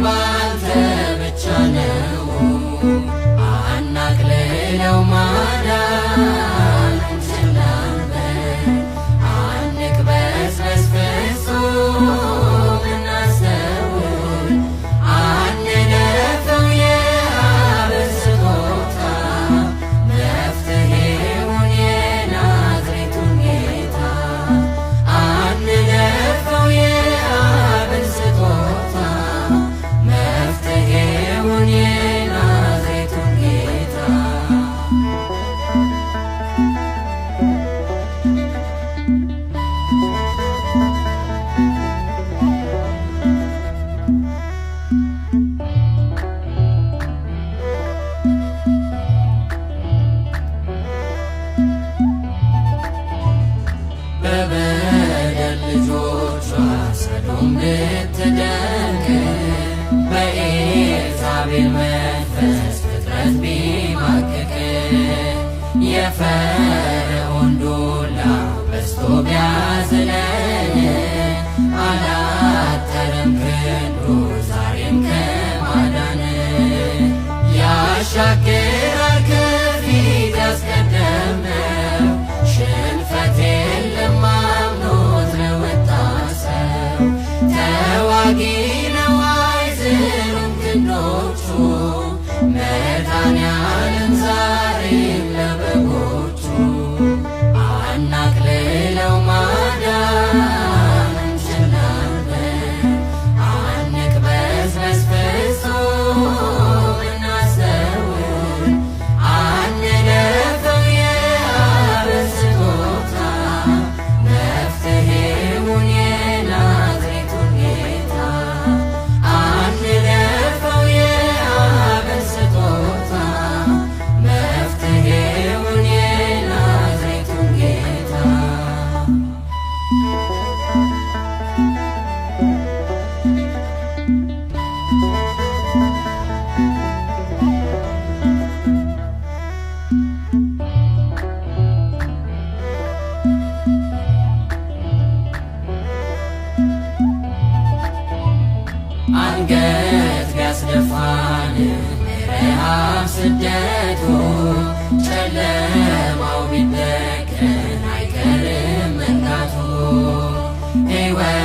ባንተ ብቻ ነው አናቅልለው ማዳን እንችላለን አንቅበስበስ ፍጹም እናስተውል አንለፈው የአብን ስጦታ መፍትሔውን የናዝሬቱን ጌታ አንለፈው የአብን ስጦታ መፍትሔውን የናዝሬቱን ጌታ በበደል ልጆቿ ሰዶም ብትደምቅ በኤልዛቤል መንፈስ ፍጥረት ቢማቅቅ የፈርዖን ዱላ በዝቶ ቢያዝለን አላጠረም ክንዱ ዛሬም ከማዳን ያሻግራል ከፊት ያስቀደመው ሽንፈት የለም አምኖት ለወጣ ሰው ተዋጊ ነው አይዝሉም ክንዶቹ መድኃኔዓለም ዛሬም ለበጎቹ አናቅልለው ማዳን እንችላለን አንቅበስበስ ፍጹም እናስተውል አንለፈው የአብን ስጦታ መፍትሔውን የናዝሬቱን ጌታ አንለፈው የአብን ስጦታ መፍትሔውን የናዝሬቱን ጌታ አንገት ቢያስደፋን ረሃብ ስደቱ ጨለማው ቢደቀን አይቀርም መንጋቱ ሕይወት